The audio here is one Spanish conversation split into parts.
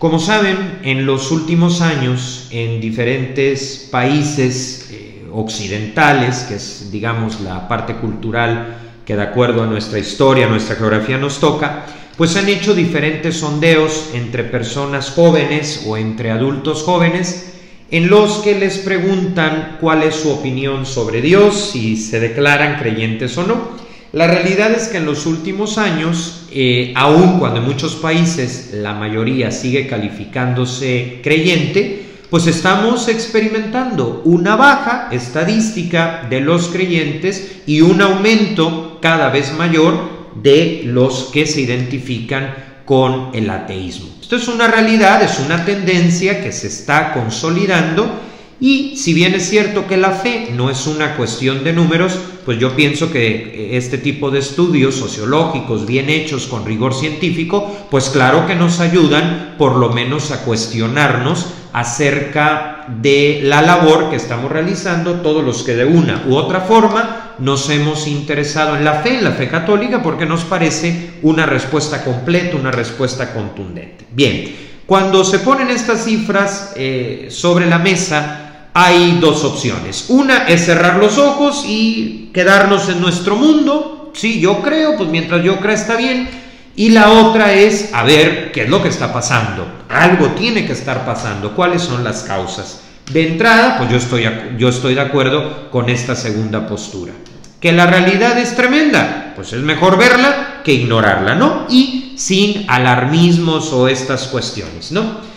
Como saben, en los últimos años, en diferentes países occidentales, que es, digamos, la parte cultural que de acuerdo a nuestra historia, nuestra geografía nos toca, pues se han hecho diferentes sondeos entre personas jóvenes o entre adultos jóvenes, en los que les preguntan cuál es su opinión sobre Dios, si se declaran creyentes o no. La realidad es que en los últimos años, aun cuando en muchos países la mayoría sigue calificándose creyente, pues estamos experimentando una baja estadística de los creyentes y un aumento cada vez mayor de los que se identifican con el ateísmo. Esto es una realidad, es una tendencia que se está consolidando. Y si bien es cierto que la fe no es una cuestión de números, pues yo pienso que este tipo de estudios sociológicos bien hechos con rigor científico, pues claro que nos ayudan por lo menos a cuestionarnos acerca de la labor que estamos realizando todos los que de una u otra forma nos hemos interesado en la fe católica, porque nos parece una respuesta completa, una respuesta contundente. Bien, cuando se ponen estas cifras sobre la mesa, hay dos opciones. Una es cerrar los ojos y quedarnos en nuestro mundo. Sí, yo creo, pues mientras yo crea está bien. Y la otra es a ver qué es lo que está pasando. Algo tiene que estar pasando. ¿Cuáles son las causas? De entrada, pues yo estoy de acuerdo con esta segunda postura. ¿Que la realidad es tremenda? Pues es mejor verla que ignorarla, ¿no? Y sin alarmismos o estas cuestiones, ¿no?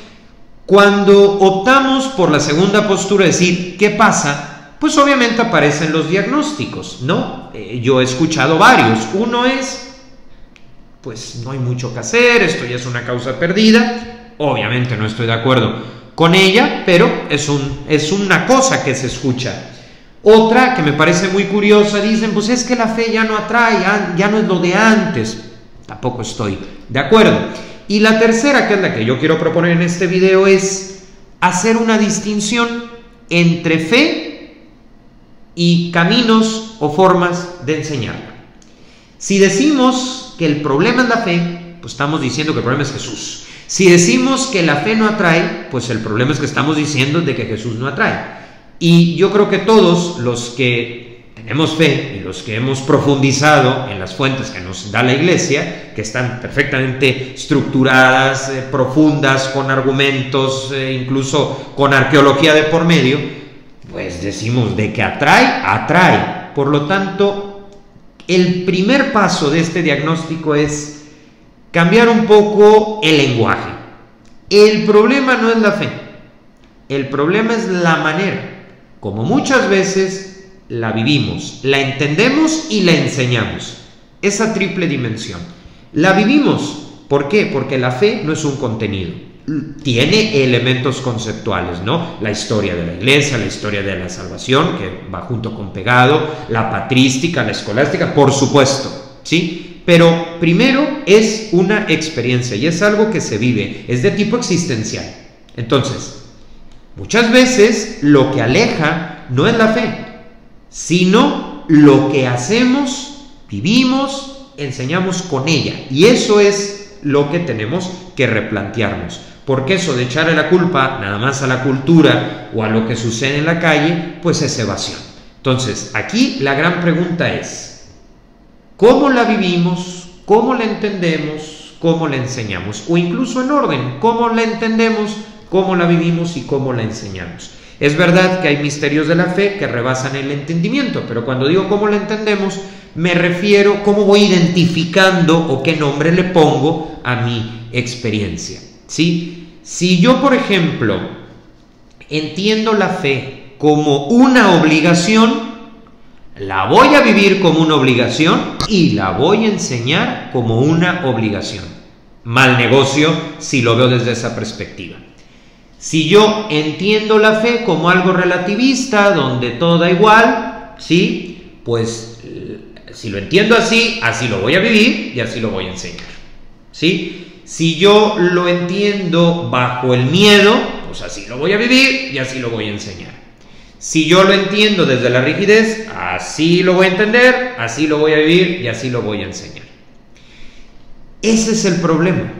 Cuando optamos por la segunda postura, decir, ¿qué pasa? Pues obviamente aparecen los diagnósticos, ¿no? Yo he escuchado varios. Uno es, pues no hay mucho que hacer, esto ya es una causa perdida. Obviamente no estoy de acuerdo con ella, pero es una cosa que se escucha. Otra que me parece muy curiosa, dicen, pues es que la fe ya no atrae, ya no es lo de antes. Tampoco estoy de acuerdo. Y la tercera, que es la que yo quiero proponer en este video, es hacer una distinción entre fe y caminos o formas de enseñarla. Si decimos que el problema es la fe, pues estamos diciendo que el problema es Jesús. Si decimos que la fe no atrae, pues el problema es que estamos diciendo de que Jesús no atrae. Y yo creo que todos los que tenemos fe y los que hemos profundizado en las fuentes que nos da la Iglesia, que están perfectamente estructuradas, profundas, con argumentos, incluso con arqueología de por medio, pues decimos de que atrae. Por lo tanto, el primer paso de este diagnóstico es cambiar un poco el lenguaje. El problema no es la fe, el problema es la manera, como muchas veces la vivimos, la entendemos y la enseñamos. Esa triple dimensión. La vivimos. ¿Por qué? Porque la fe no es un contenido. Tiene elementos conceptuales, ¿no? La historia de la Iglesia, la historia de la salvación, que va junto con pegado, la patrística, la escolástica, por supuesto, ¿sí? Pero primero es una experiencia y es algo que se vive, es de tipo existencial. Entonces, muchas veces lo que aleja no es la fe, sino lo que hacemos, vivimos, enseñamos con ella. Y eso es lo que tenemos que replantearnos. Porque eso de echarle la culpa nada más a la cultura o a lo que sucede en la calle, pues es evasión. Entonces, aquí la gran pregunta es, ¿cómo la vivimos? ¿Cómo la entendemos? ¿Cómo la enseñamos? O incluso en orden, ¿cómo la entendemos? ¿Cómo la vivimos? Y ¿cómo la enseñamos? Es verdad que hay misterios de la fe que rebasan el entendimiento, pero cuando digo cómo la entendemos, me refiero a cómo voy identificando o qué nombre le pongo a mi experiencia, ¿sí? Si yo, por ejemplo, entiendo la fe como una obligación, la voy a vivir como una obligación y la voy a enseñar como una obligación. Mal negocio si lo veo desde esa perspectiva. Si yo entiendo la fe como algo relativista, donde todo da igual, ¿sí? Pues si lo entiendo así, así lo voy a vivir y así lo voy a enseñar, ¿sí? Si yo lo entiendo bajo el miedo, pues así lo voy a vivir y así lo voy a enseñar. Si yo lo entiendo desde la rigidez, así lo voy a entender, así lo voy a vivir y así lo voy a enseñar. Ese es el problema,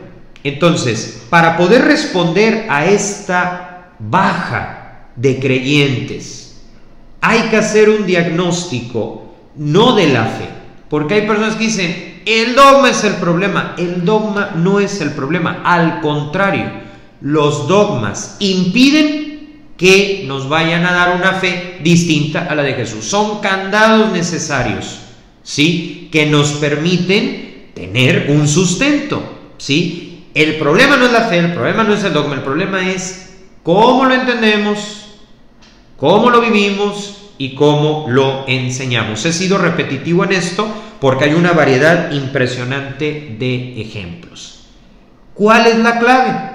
Entonces, para poder responder a esta baja de creyentes, hay que hacer un diagnóstico, no de la fe, porque hay personas que dicen, el dogma es el problema. El dogma no es el problema, al contrario, los dogmas impiden que nos vayan a dar una fe distinta a la de Jesús. Son candados necesarios, ¿sí?, que nos permiten tener un sustento, ¿sí? El problema no es la fe, el problema no es el dogma, el problema es cómo lo entendemos, cómo lo vivimos y cómo lo enseñamos. He sido repetitivo en esto porque hay una variedad impresionante de ejemplos. ¿Cuál es la clave?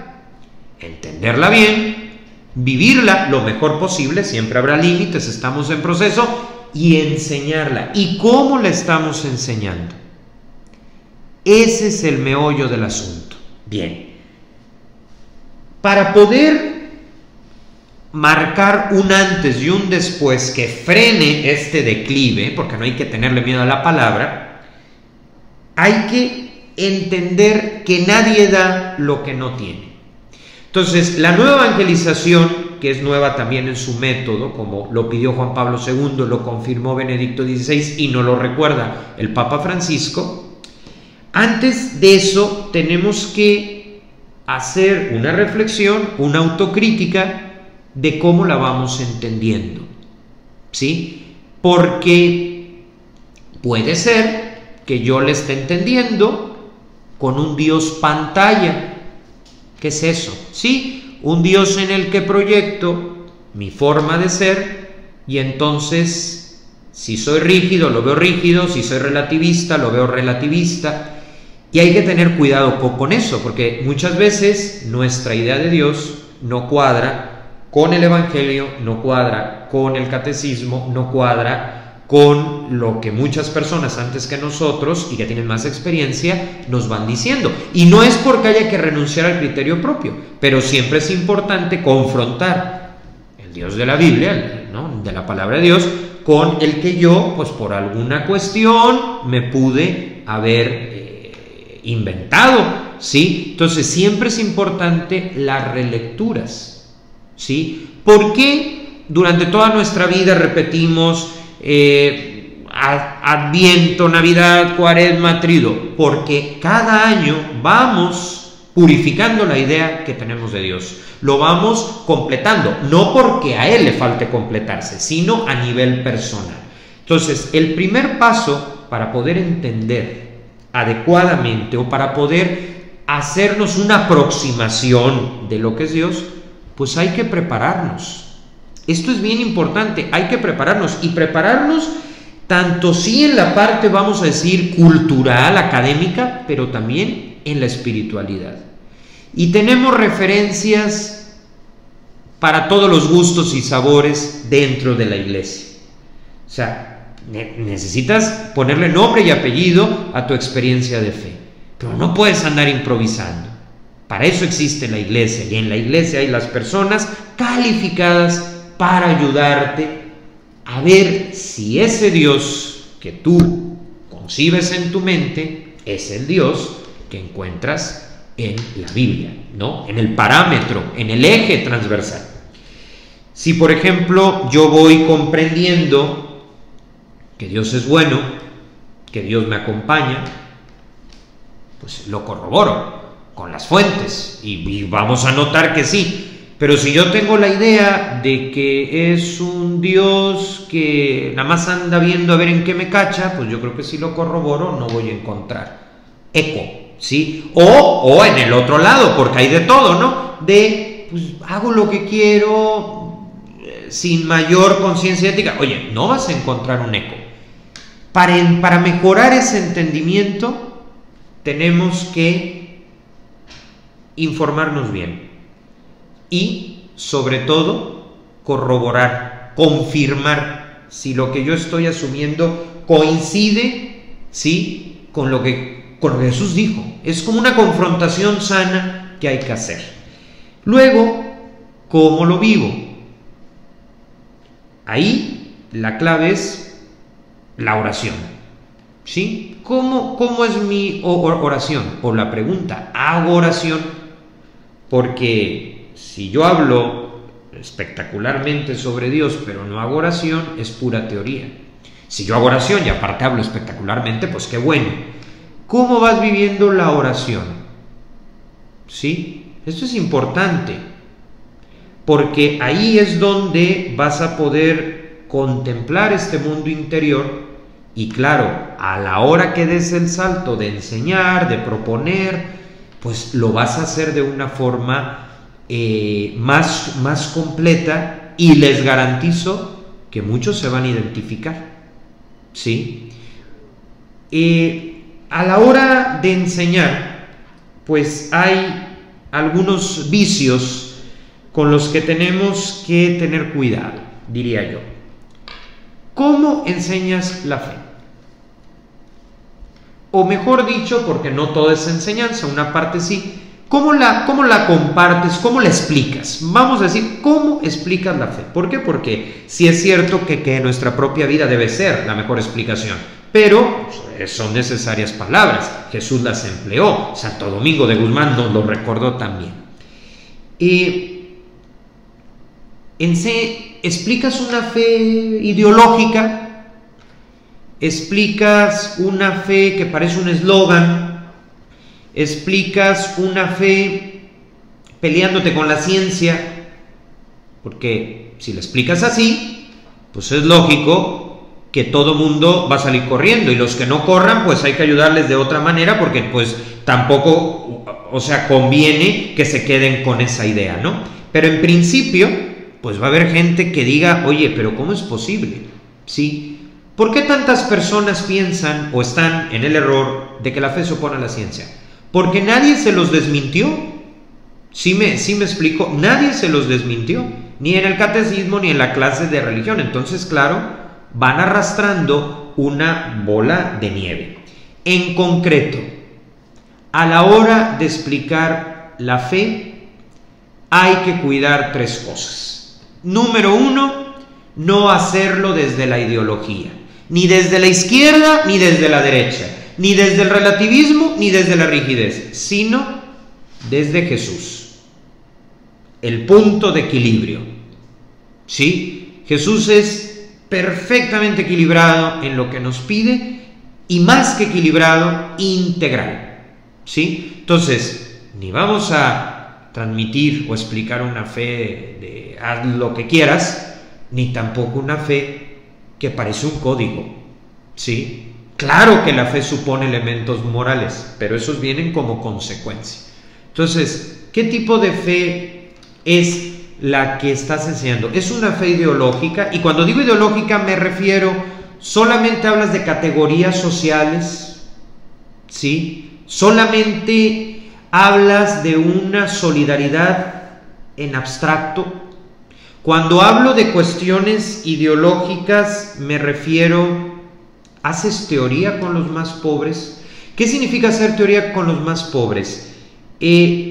Entenderla bien, vivirla lo mejor posible, siempre habrá límites, estamos en proceso, y enseñarla. ¿Y cómo la estamos enseñando? Ese es el meollo del asunto. Bien, para poder marcar un antes y un después que frene este declive, porque no hay que tenerle miedo a la palabra, hay que entender que nadie da lo que no tiene. Entonces, la nueva evangelización, que es nueva también en su método, como lo pidió Juan Pablo II, lo confirmó Benedicto XVI y nos lo recuerda el Papa Francisco. Antes de eso tenemos que hacer una reflexión, una autocrítica de cómo la vamos entendiendo, ¿sí? Porque puede ser que yo le esté entendiendo con un Dios pantalla. ¿Qué es eso? Sí, un Dios en el que proyecto mi forma de ser y entonces si soy rígido lo veo rígido, si soy relativista lo veo relativista. Y hay que tener cuidado con eso, porque muchas veces nuestra idea de Dios no cuadra con el Evangelio, no cuadra con el catecismo, no cuadra con lo que muchas personas antes que nosotros y que tienen más experiencia nos van diciendo. Y no es porque haya que renunciar al criterio propio, pero siempre es importante confrontar el Dios de la Biblia, ¿no?, de la palabra de Dios, con el que yo, pues por alguna cuestión, me pude haber inventado, ¿sí? Entonces siempre es importante las relecturas, ¿sí? ¿Por qué durante toda nuestra vida repetimos Adviento, Navidad, Cuaresma, Triduo? Porque cada año vamos purificando la idea que tenemos de Dios, lo vamos completando, no porque a Él le falte completarse, sino a nivel personal. Entonces, el primer paso para poder entender adecuadamente o para poder hacernos una aproximación de lo que es Dios, pues hay que prepararnos. Esto es bien importante, hay que prepararnos, y prepararnos tanto sí en la parte, vamos a decir, cultural, académica, pero también en la espiritualidad. Y tenemos referencias para todos los gustos y sabores dentro de la iglesia. O sea, necesitas ponerle nombre y apellido a tu experiencia de fe, pero no puedes andar improvisando. Para eso existe la iglesia, y en la iglesia hay las personas calificadas para ayudarte a ver si ese Dios que tú concibes en tu mente es el Dios que encuentras en la Biblia, ¿no?, en el parámetro, en el eje transversal. Si por ejemplo yo voy comprendiendo que Dios es bueno, que Dios me acompaña, pues lo corroboro con las fuentes y vamos a notar que sí. Pero si yo tengo la idea de que es un Dios que nada más anda viendo a ver en qué me cacha, pues yo creo que si lo corroboro no voy a encontrar eco, ¿sí? O en el otro lado, porque hay de todo, ¿no? De, pues hago lo que quiero sin mayor conciencia ética. Oye, no vas a encontrar un eco. Para mejorar ese entendimiento tenemos que informarnos bien y, sobre todo, corroborar, confirmar si lo que yo estoy asumiendo coincide, ¿sí?, con lo que Jesús dijo. Es como una confrontación sana que hay que hacer. Luego, ¿cómo lo vivo? Ahí la clave es la oración, ¿sí? ¿cómo es mi oración? O la pregunta, ¿hago oración? Porque si yo hablo espectacularmente sobre Dios, pero no hago oración, es pura teoría. Si yo hago oración y aparte hablo espectacularmente, pues qué bueno. ¿Cómo vas viviendo la oración? ¿Sí? Esto es importante, porque ahí es donde vas a poder contemplar este mundo interior y claro, a la hora que des el salto de enseñar, de proponer, pues lo vas a hacer de una forma más completa y les garantizo que muchos se van a identificar, ¿sí? A la hora de enseñar, pues hay algunos vicios con los que tenemos que tener cuidado, diría yo. ¿Cómo enseñas la fe? O mejor dicho, porque no todo es enseñanza, una parte sí, ¿cómo la compartes? ¿Cómo la explicas? Vamos a decir, ¿cómo explicas la fe? ¿Por qué? Porque sí es cierto que nuestra propia vida debe ser la mejor explicación, pero son necesarias palabras. Jesús las empleó, Santo Domingo de Guzmán nos lo recordó también. ¿Explicas una fe ideológica? ¿Explicas una fe que parece un eslogan? ¿Explicas una fe peleándote con la ciencia? Porque si la explicas así, pues es lógico que todo mundo va a salir corriendo, y los que no corran, pues hay que ayudarles de otra manera, porque pues tampoco, o sea, conviene que se queden con esa idea, ¿no? Pero en principio, pues va a haber gente que diga, oye, pero ¿cómo es posible? ¿Sí? ¿Por qué tantas personas piensan o están en el error de que la fe se opone a la ciencia? Porque nadie se los desmintió. ¿Sí me explico? Nadie se los desmintió, ni en el catecismo ni en la clase de religión. Entonces, claro, van arrastrando una bola de nieve. En concreto, a la hora de explicar la fe, hay que cuidar tres cosas. Número uno, no hacerlo desde la ideología, ni desde la izquierda ni desde la derecha, ni desde el relativismo ni desde la rigidez, sino desde Jesús, el punto de equilibrio. ¿Sí? Jesús es perfectamente equilibrado en lo que nos pide, y más que equilibrado, integral. ¿Sí? Entonces, ni vamos a transmitir o explicar una fe de haz lo que quieras, ni tampoco una fe que parece un código. ¿Sí? Claro que la fe supone elementos morales, pero esos vienen como consecuencia. Entonces, ¿qué tipo de fe es la que estás enseñando? ¿Es una fe ideológica? Y cuando digo ideológica me refiero, ¿solamente hablas de categorías sociales? ¿Sí? ¿Solamente hablas de una solidaridad en abstracto? Cuando hablo de cuestiones ideológicas me refiero, ¿haces teoría con los más pobres? ¿Qué significa hacer teoría con los más pobres?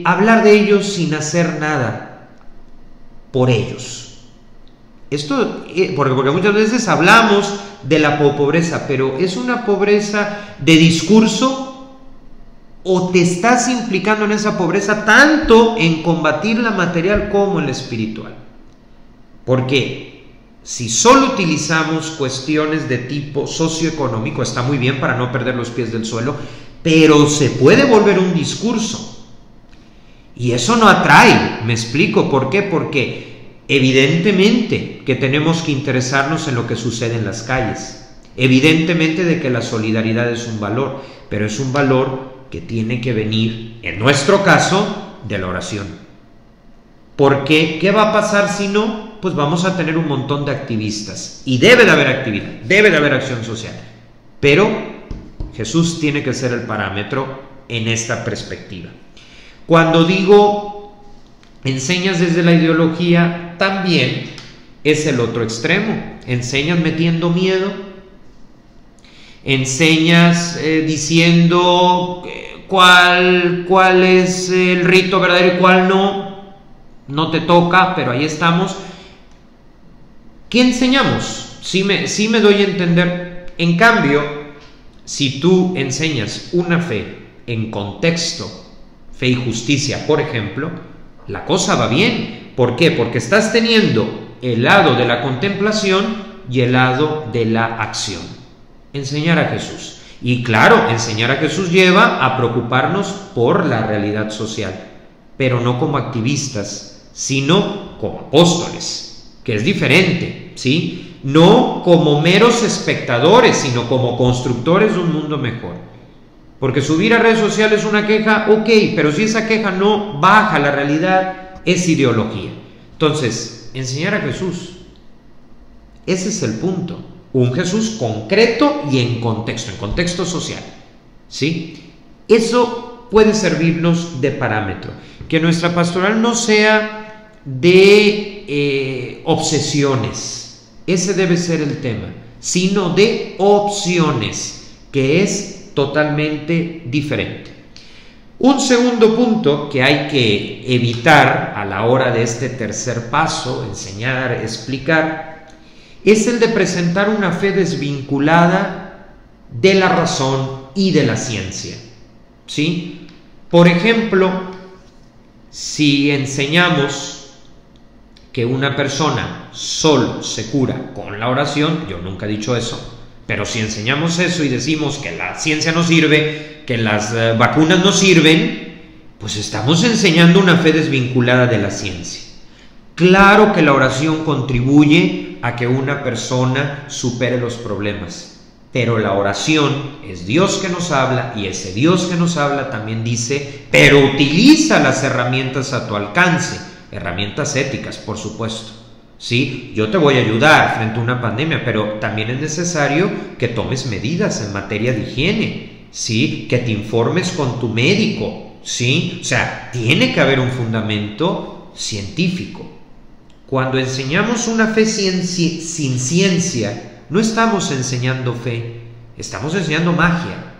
Hablar de ellos sin hacer nada por ellos. Esto, porque muchas veces hablamos de la pobreza, pero ¿es una pobreza de discurso o te estás implicando en esa pobreza tanto en combatir la material como en la espiritual? Porque si solo utilizamos cuestiones de tipo socioeconómico, está muy bien para no perder los pies del suelo, pero se puede volver un discurso. Y eso no atrae, me explico, ¿por qué? Porque evidentemente que tenemos que interesarnos en lo que sucede en las calles. Evidentemente de que la solidaridad es un valor, pero es un valor que tiene que venir, en nuestro caso, de la oración. Porque, ¿qué va a pasar si no? Pues vamos a tener un montón de activistas. Y debe de haber actividad, debe de haber acción social. Pero Jesús tiene que ser el parámetro en esta perspectiva. Cuando digo enseñas desde la ideología, también es el otro extremo. Enseñas metiendo miedo, enseñas diciendo cuál es el rito verdadero y cuál no te toca, pero ahí estamos. ¿Qué enseñamos? Sí me doy a entender. En cambio, Si tú enseñas una fe en contexto, fe y justicia, por ejemplo, la cosa va bien. ¿Por qué? Porque estás teniendo el lado de la contemplación y el lado de la acción. Enseñar a Jesús. Y claro, enseñar a Jesús lleva a preocuparnos por la realidad social, pero no como activistas, sino como apóstoles, que es diferente, ¿sí? No como meros espectadores, sino como constructores de un mundo mejor. Porque subir a redes sociales una queja, ok, pero si esa queja no baja la realidad, es ideología. Entonces, enseñar a Jesús, ese es el punto. Un Jesús concreto y en contexto social, ¿sí? Eso puede servirnos de parámetro. Que nuestra pastoral no sea de obsesiones, ese debe ser el tema, sino de opciones, que es totalmente diferente. Un segundo punto que hay que evitar a la hora de este tercer paso, enseñar, explicar, es el de presentar una fe desvinculada de la razón y de la ciencia, ¿sí? Por ejemplo, si enseñamos que una persona solo se cura con la oración, yo nunca he dicho eso, pero si enseñamos eso y decimos que la ciencia no sirve, que las vacunas no sirven, pues estamos enseñando una fe desvinculada de la ciencia. Claro que la oración contribuye a que una persona supere los problemas, pero la oración es Dios que nos habla, y ese Dios que nos habla también dice, pero utiliza las herramientas a tu alcance, herramientas éticas, por supuesto. Sí, yo te voy a ayudar frente a una pandemia, pero también es necesario que tomes medidas en materia de higiene, sí, que te informes con tu médico, sí, o sea, tiene que haber un fundamento científico. Cuando enseñamos una fe sin ciencia, no estamos enseñando fe, estamos enseñando magia,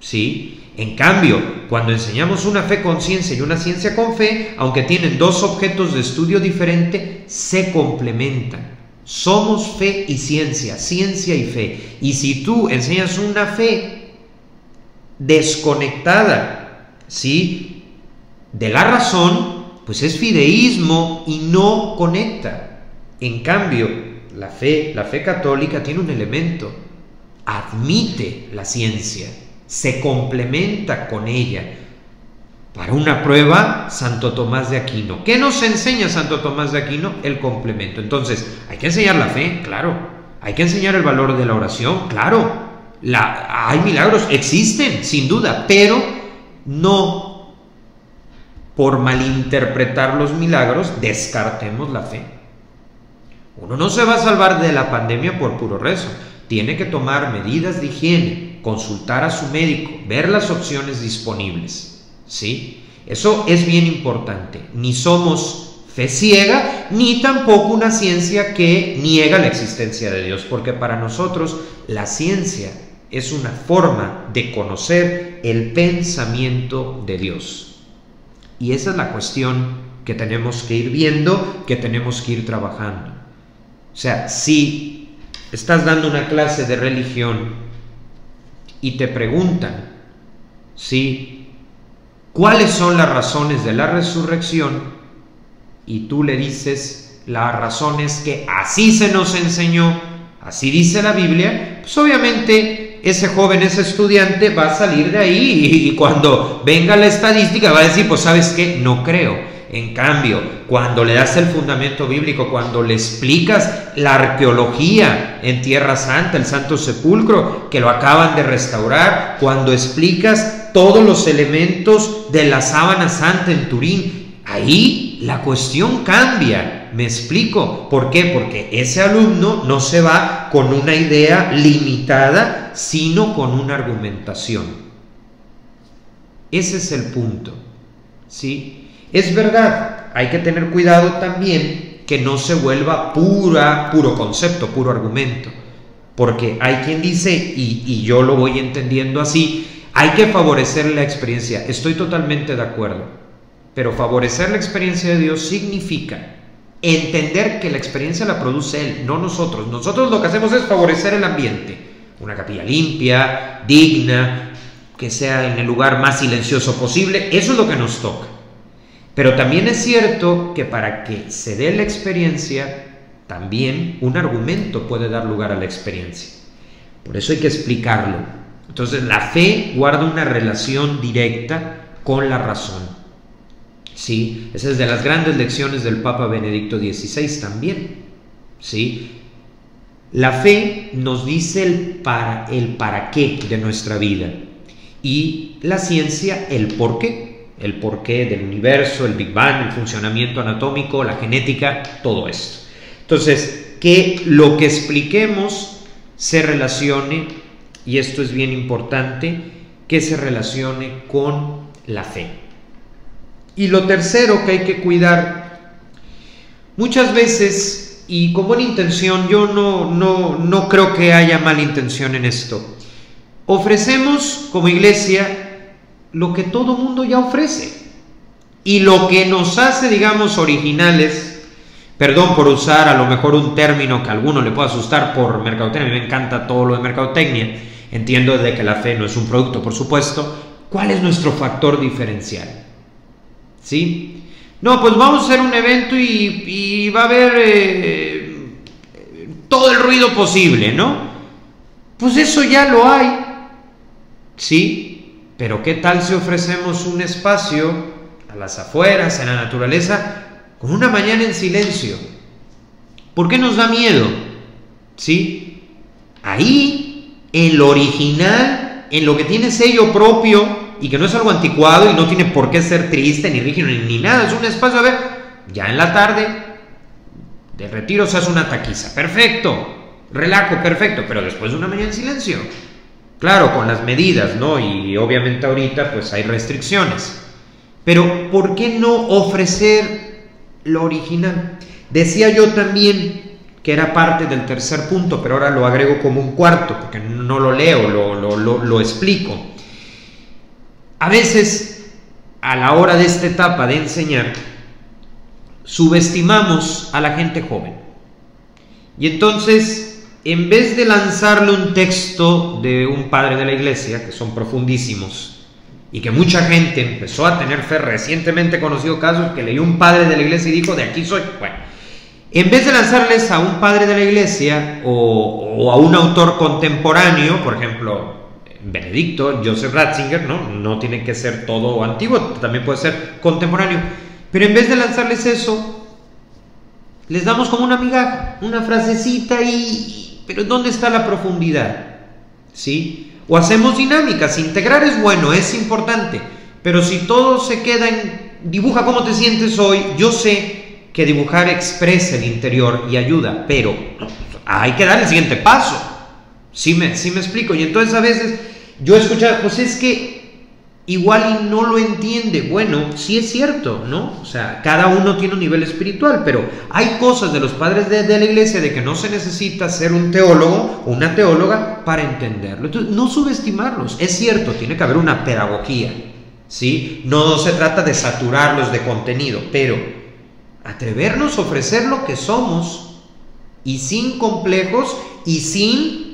¿sí? En cambio, cuando enseñamos una fe con ciencia y una ciencia con fe, aunque tienen dos objetos de estudio diferentes, se complementan. Somos fe y ciencia y fe. Y si tú enseñas una fe desconectada, ¿sí?, de la razón, pues es fideísmo y no conecta. En cambio, la fe católica tiene un elemento, admite la ciencia, se complementa con ella. Para una prueba, Santo Tomás de Aquino. ¿Qué nos enseña Santo Tomás de Aquino? El complemento. Entonces, hay que enseñar la fe, claro. Hay que enseñar el valor de la oración, claro. Hay milagros, existen, sin duda, pero no por malinterpretar los milagros descartemos la fe. Uno no se va a salvar de la pandemia por puro rezo. Tiene que tomar medidas de higiene, consultar a su médico, ver las opciones disponibles, ¿sí? Eso es bien importante. Ni somos fe ciega, ni tampoco una ciencia que niega la existencia de Dios, porque para nosotros la ciencia es una forma de conocer el pensamiento de Dios. Y esa es la cuestión que tenemos que ir viendo, que tenemos que ir trabajando. O sea, si estás dando una clase de religión y te preguntan, ¿sí?, ¿cuáles son las razones de la resurrección? Y tú le dices, la razón es que así se nos enseñó, así dice la Biblia, pues obviamente ese joven, ese estudiante va a salir de ahí y cuando venga la estadística va a decir, pues ¿sabes qué? No creo. En cambio, cuando le das el fundamento bíblico, cuando le explicas la arqueología en Tierra Santa, el Santo Sepulcro, que lo acaban de restaurar, cuando explicas todos los elementos de la sábana santa en Turín, ahí la cuestión cambia. ¿Me explico? ¿Por qué? Porque ese alumno no se va con una idea limitada, sino con una argumentación. Ese es el punto, ¿sí? Es verdad, hay que tener cuidado también que no se vuelva puro concepto, puro argumento, porque hay quien dice, y yo lo voy entendiendo así, hay que favorecer la experiencia. Estoy totalmente de acuerdo, pero favorecer la experiencia de Dios significa entender que la experiencia la produce Él, no nosotros. Nosotros lo que hacemos es favorecer el ambiente. una capilla limpia, digna, que sea en el lugar más silencioso posible. Eso es lo que nos toca. Pero también es cierto que para que se dé la experiencia, también un argumento puede dar lugar a la experiencia. Por eso hay que explicarlo. Entonces la fe guarda una relación directa con la razón. ¿Sí? Esa es de las grandes lecciones del Papa Benedicto XVI también. ¿Sí? La fe nos dice el para qué de nuestra vida, y la ciencia el por qué del universo, el Big Bang, el funcionamiento anatómico, la genética, todo esto. Entonces, que lo que expliquemos se relacione, y esto es bien importante, que se relacione con la fe. Y lo tercero que hay que cuidar, muchas veces, y con buena intención, yo no creo que haya mala intención en esto, ofrecemos como iglesia lo que todo mundo ya ofrece, y lo que nos hace, digamos, originales, perdón por usar a lo mejor un término que a alguno le pueda asustar por mercadotecnia, a mí me encanta todo lo de mercadotecnia, entiendo de que la fe no es un producto, por supuesto. ¿Cuál es nuestro factor diferencial? ¿Sí? No, pues vamos a hacer un evento y va a haber todo el ruido posible, ¿no? Pues eso ya lo hay, ¿sí? Pero ¿qué tal si ofrecemos un espacio a las afueras, en la naturaleza, con una mañana en silencio? ¿Por qué nos da miedo? ¿Sí? Ahí, en lo original, en lo que tiene sello propio, y que no es algo anticuado y no tiene por qué ser triste, ni rígido, ni nada, es un espacio, a ver, ya en la tarde, de retiro se hace una taquiza, perfecto, relajo, perfecto, pero después de una mañana en silencio, claro, con las medidas, ¿no? Y obviamente ahorita pues hay restricciones, pero ¿por qué no ofrecer lo original? Decía yo también que era parte del tercer punto, pero ahora lo agrego como un cuarto, porque no lo leo, lo explico. A veces, a la hora de esta etapa de enseñar, subestimamos a la gente joven. Y entonces, en vez de lanzarle un texto de un padre de la iglesia, que son profundísimos, y que mucha gente empezó a tener fe, recientemente he conocido casos que leyó un padre de la iglesia y dijo, de aquí soy. Bueno, en vez de lanzarles a un padre de la iglesia o a un autor contemporáneo, por ejemplo, Benedicto, Joseph Ratzinger, no tiene que ser todo antiguo, también puede ser contemporáneo, pero en vez de lanzarles eso, les damos como una migaja, una frasecita, pero ¿dónde está la profundidad? ¿Sí? O hacemos dinámicas. Integrar es bueno, es importante, pero si todo se queda en dibuja cómo te sientes hoy, yo sé que dibujar expresa el interior y ayuda, pero hay que dar el siguiente paso. ¿Sí me explico? Y entonces a veces yo he escuchado, pues es que igual y no lo entiende. Bueno, sí es cierto, ¿no? O sea, cada uno tiene un nivel espiritual, pero hay cosas de los padres de la iglesia de que no se necesita ser un teólogo o una teóloga para entenderlo. Entonces, no subestimarlos. Es cierto, tiene que haber una pedagogía, ¿sí? No se trata de saturarlos de contenido, pero atrevernos a ofrecer lo que somos y sin complejos y sin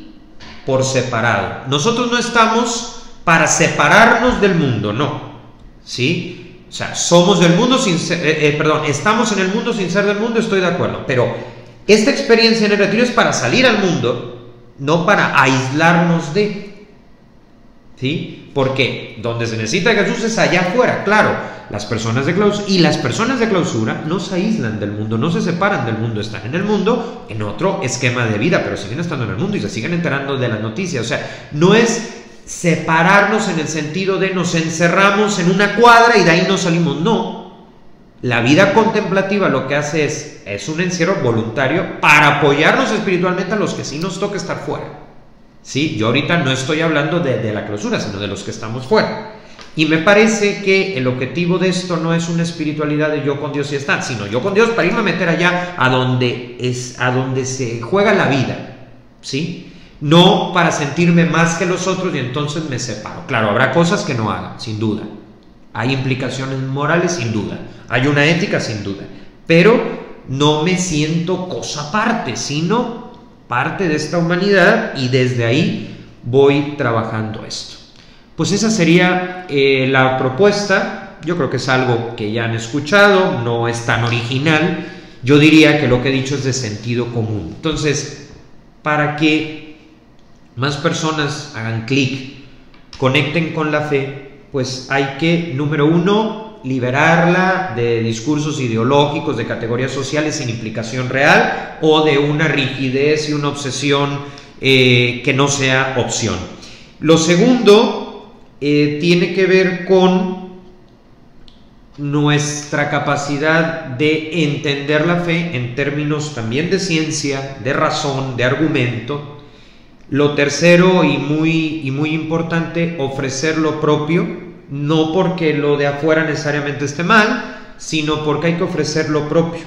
por separado. Nosotros no estamos para separarnos del mundo, no, ¿sí? O sea, somos del mundo sin ser, estamos en el mundo sin ser del mundo, estoy de acuerdo, pero esta experiencia en el retiro es para salir al mundo, no para aislarnos de, ¿sí? Porque donde se necesita Jesús es allá afuera, claro. Las personas de clausura, y las personas de clausura no se aíslan del mundo, no se separan del mundo, están en el mundo, en otro esquema de vida, pero siguen estando en el mundo y se siguen enterando de las noticias. O sea, no es separarnos en el sentido de nos encerramos en una cuadra y de ahí no salimos, no. La vida contemplativa lo que hace es un encierro voluntario para apoyarnos espiritualmente a los que sí nos toca estar fuera. ¿Sí? Yo ahorita no estoy hablando de la clausura, sino de los que estamos fuera. Y me parece que el objetivo de esto no es una espiritualidad de yo con Dios y está, sino yo con Dios para irme a meter allá a donde se juega la vida, ¿sí? No para sentirme más que los otros y entonces me separo. Claro, habrá cosas que no haga, sin duda. Hay implicaciones morales, sin duda. Hay una ética, sin duda. Pero no me siento cosa aparte, sino parte de esta humanidad y desde ahí voy trabajando esto. Pues esa sería la propuesta. Yo creo que es algo que ya han escuchado, no es tan original. Yo diría que lo que he dicho es de sentido común. Entonces, para que más personas hagan clic, conecten con la fe, pues hay que, número uno, liberarla de discursos ideológicos, de categorías sociales sin implicación real o de una rigidez y una obsesión que no sea opción. Lo segundo tiene que ver con nuestra capacidad de entender la fe en términos también de ciencia, de razón, de argumento. Lo tercero y muy importante, ofrecer lo propio, no porque lo de afuera necesariamente esté mal, sino porque hay que ofrecer lo propio.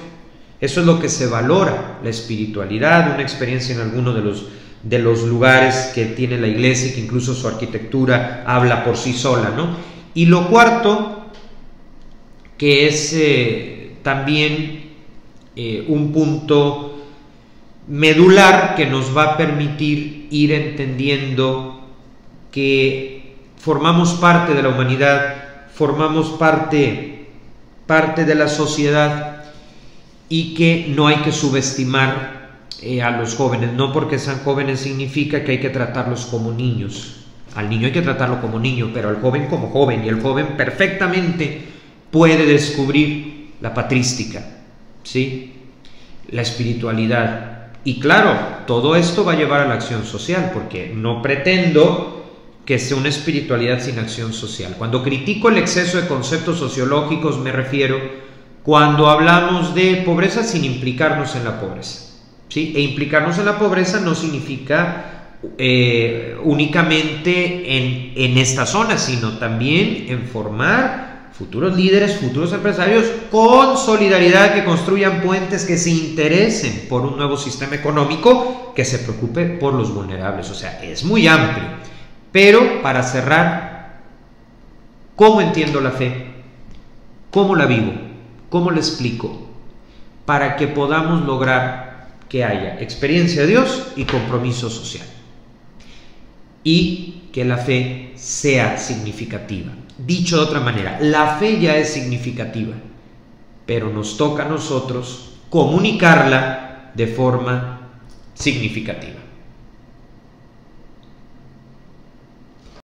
Eso es lo que se valora, la espiritualidad, una experiencia en alguno de los lugares que tiene la iglesia, que incluso su arquitectura habla por sí sola, ¿no? Y lo cuarto, que es también un punto medular que nos va a permitir ir entendiendo que formamos parte de la humanidad, formamos parte de la sociedad y que no hay que subestimar a los jóvenes. No porque sean jóvenes significa que hay que tratarlos como niños. Al niño hay que tratarlo como niño, pero al joven como joven, y el joven perfectamente puede descubrir la patrística, ¿sí? La espiritualidad. Y claro, todo esto va a llevar a la acción social, porque no pretendo que sea una espiritualidad sin acción social. Cuando critico el exceso de conceptos sociológicos me refiero cuando hablamos de pobreza sin implicarnos en la pobreza, ¿sí? E implicarnos en la pobreza no significa únicamente en esta zona, sino también en formar futuros líderes, futuros empresarios con solidaridad, que construyan puentes, que se interesen por un nuevo sistema económico, que se preocupe por los vulnerables. O sea, es muy amplio. Pero para cerrar, ¿cómo entiendo la fe? ¿Cómo la vivo? ¿Cómo la explico? Para que podamos lograr que haya experiencia de Dios y compromiso social. Y que la fe sea significativa. Dicho de otra manera, la fe ya es significativa, pero nos toca a nosotros comunicarla de forma significativa.